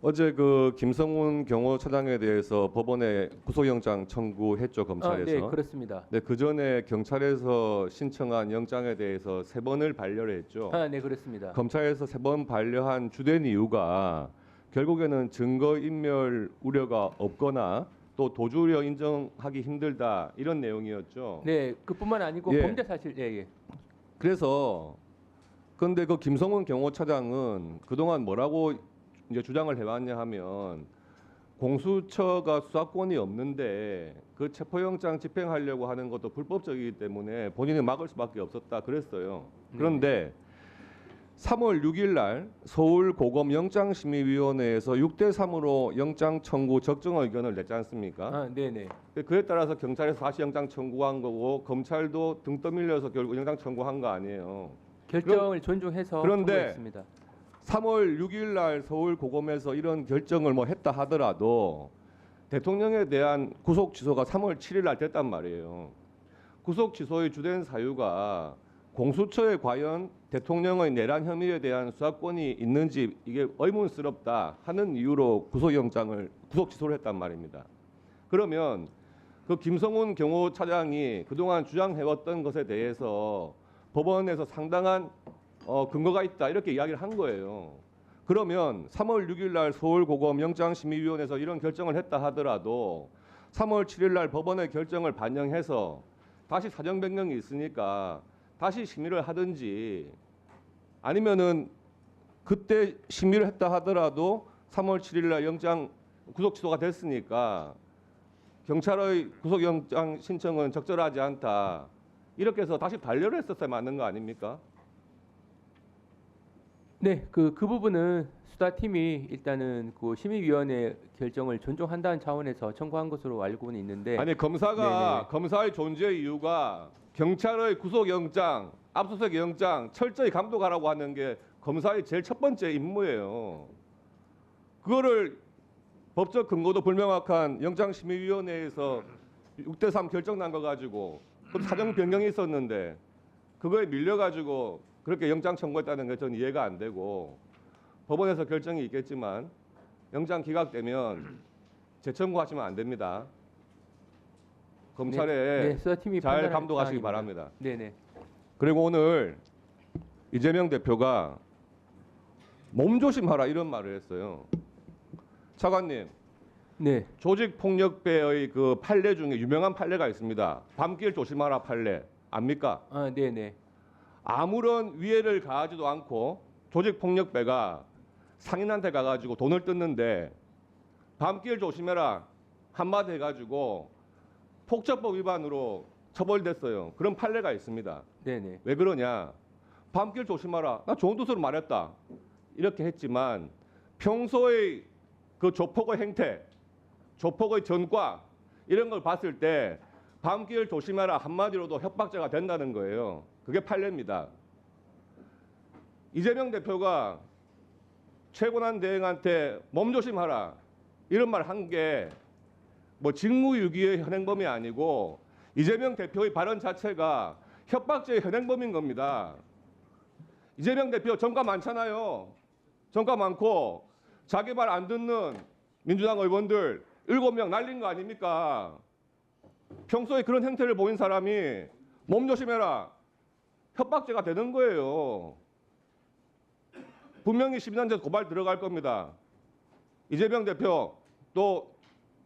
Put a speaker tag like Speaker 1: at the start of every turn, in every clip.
Speaker 1: 어제 그 김성훈 경호처장에 대해서 법원에 구속영장 청구했죠, 검찰에서.
Speaker 2: 네, 그렇습니다.
Speaker 1: 네, 그 전에 경찰에서 신청한 영장에 대해서 3번을 반려를 했죠.
Speaker 2: 네, 그렇습니다.
Speaker 1: 검찰에서 3번 반려한 주된 이유가 결국에는 증거인멸 우려가 없거나 또 도주 우려 인정하기 힘들다 이런 내용이었죠.
Speaker 2: 네, 그뿐만 아니고
Speaker 1: 예.
Speaker 2: 범죄 사실 예.
Speaker 1: 그래서 근데 그 김성훈 경호처장은 그동안 뭐라고 이제 주장을 해왔냐 하면 공수처가 수사권이 없는데 그 체포영장 집행하려고 하는 것도 불법적이기 때문에 본인이 막을 수밖에 없었다 그랬어요. 그런데 3월 6일 날 서울고검영장심의위원회에서 6대3으로 영장 청구 적정 의견을 냈지 않습니까?
Speaker 2: 네네.
Speaker 1: 그에 따라서 경찰에서 다시 영장 청구한 거고 검찰도 등 떠밀려서 결국 영장 청구한 거 아니에요.
Speaker 2: 결정을 존중해서
Speaker 1: 그런데
Speaker 2: 청구했습니다.
Speaker 1: 3월 6일 날 서울고검에서 이런 결정을 뭐 했다 하더라도 대통령에 대한 구속 취소가 3월 7일 날 됐단 말이에요. 구속 취소의 주된 사유가 공수처에 과연 대통령의 내란 혐의에 대한 수사권이 있는지 이게 의문스럽다 하는 이유로 구속 취소를 했단 말입니다. 그러면 그 김성훈 경호차장이 그동안 주장해왔던 것에 대해서 법원에서 상당한 근거가 있다 이렇게 이야기를 한 거예요. 그러면 3월 6일 날 서울고검 영장심의위원회에서 이런 결정을 했다 하더라도 3월 7일 날 법원의 결정을 반영해서 다시 사정 변경이 있으니까 다시 심의를 하든지 아니면은 그때 심의를 했다 하더라도 3월 7일 날 영장 구속 취소가 됐으니까 경찰의 구속영장 신청은 적절하지 않다. 이렇게 해서 다시 반려를 했었어야 맞는 거 아닙니까?
Speaker 2: 네, 그 부분은 수사팀이 일단은 그 심의위원회 결정을 존중한다는 차원에서 청구한 것으로 알고는 있는데
Speaker 1: 아니 검사가 검사의 존재 이유가 경찰의 구속영장, 압수수색 영장 철저히 감독하라고 하는 게 검사의 제일 첫 번째 임무예요. 그거를 법적 근거도 불명확한 영장심의위원회에서 6대3 결정 난 거 가지고 그것도 사정 변경이 있었는데 그거에 밀려가지고 그렇게 영장 청구했다는 게 저는 이해가 안 되고 법원에서 결정이 있겠지만 영장 기각되면 재청구하시면 안 됩니다. 검찰에
Speaker 2: 수사팀이
Speaker 1: 잘
Speaker 2: 판단할
Speaker 1: 감독하시기
Speaker 2: 사항입니다.
Speaker 1: 바랍니다.
Speaker 2: 네네.
Speaker 1: 그리고 오늘 이재명 대표가 몸조심하라 이런 말을 했어요. 차관님,
Speaker 2: 네.
Speaker 1: 조직폭력배의 그 판례 중에 유명한 판례가 있습니다. 밤길 조심하라 판례 압니까?
Speaker 2: 네네.
Speaker 1: 아무런 위해를 가하지도 않고 조직폭력배가 상인한테 가가지고 돈을 뜯는데 밤길 조심해라 한마디 해가지고 폭처법 위반으로 처벌됐어요. 그런 판례가 있습니다.
Speaker 2: 네네.
Speaker 1: 왜 그러냐? 밤길 조심하라. 나 좋은 뜻으로 말했다. 이렇게 했지만 평소의 그 조폭의 행태, 조폭의 전과 이런 걸 봤을 때 밤길 조심하라 한마디로도 협박죄가 된다는 거예요. 그게 판례입니다. 이재명 대표가 최고난 대행한테 몸조심하라 이런 말 한 게 뭐 직무유기의 현행범이 아니고 이재명 대표의 발언 자체가 협박죄의 현행범인 겁니다. 이재명 대표 전과 많잖아요. 전과 많고 자기 말 안 듣는 민주당 의원들 7명 날린 거 아닙니까? 평소에 그런 행태를 보인 사람이 몸조심해라. 협박죄가 되는 거예요. 분명히 시민단체 고발 들어갈 겁니다. 이재명 대표 또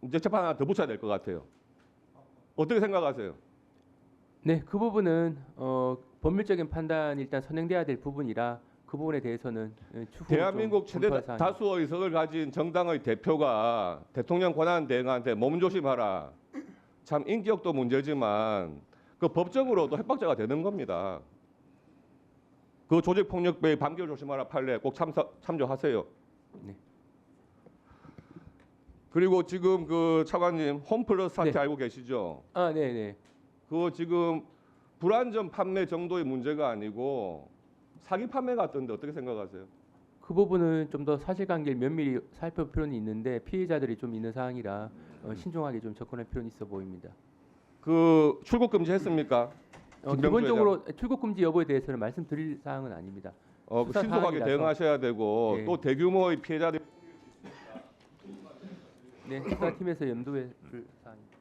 Speaker 1: 이제 재판 하나 더 붙여야 될 것 같아요. 어떻게 생각하세요?
Speaker 2: 네, 그 부분은 법률적인 판단이 일단 선행돼야 될 부분이라 그 부분에 대해서는 추후
Speaker 1: 대한민국 최대
Speaker 2: 검토할 사항입니다.
Speaker 1: 다수 의석을 가진 정당의 대표가 대통령 권한 대행한테 몸조심하라. 참 인격도 문제지만 그 법적으로도 협박죄가 되는 겁니다. 그 조직폭력배의 밤길 조심하라 판례 꼭 참조하세요.
Speaker 2: 네.
Speaker 1: 그리고 지금 그 차관님 홈플러스 사태
Speaker 2: 네.
Speaker 1: 알고 계시죠?
Speaker 2: 네네.
Speaker 1: 그거 지금 불안전 판매 정도의 문제가 아니고 사기 판매 같던데 어떻게 생각하세요?
Speaker 2: 그 부분은 좀 더 사실관계를 면밀히 살펴볼 필요는 있는데 피해자들이 좀 있는 사항이라 신중하게 좀 접근할 필요는 있어 보입니다.
Speaker 1: 그 출국 금지했습니까?
Speaker 2: 기본적으로 출국 금지 여부에 대해서는 말씀드릴 사항은 아닙니다. 수사
Speaker 1: 신속하게
Speaker 2: 사항이라서.
Speaker 1: 대응하셔야 되고
Speaker 2: 네.
Speaker 1: 또 대규모의 피해자들이
Speaker 2: 네, 수사팀에서 염두에 둘 사안입니다.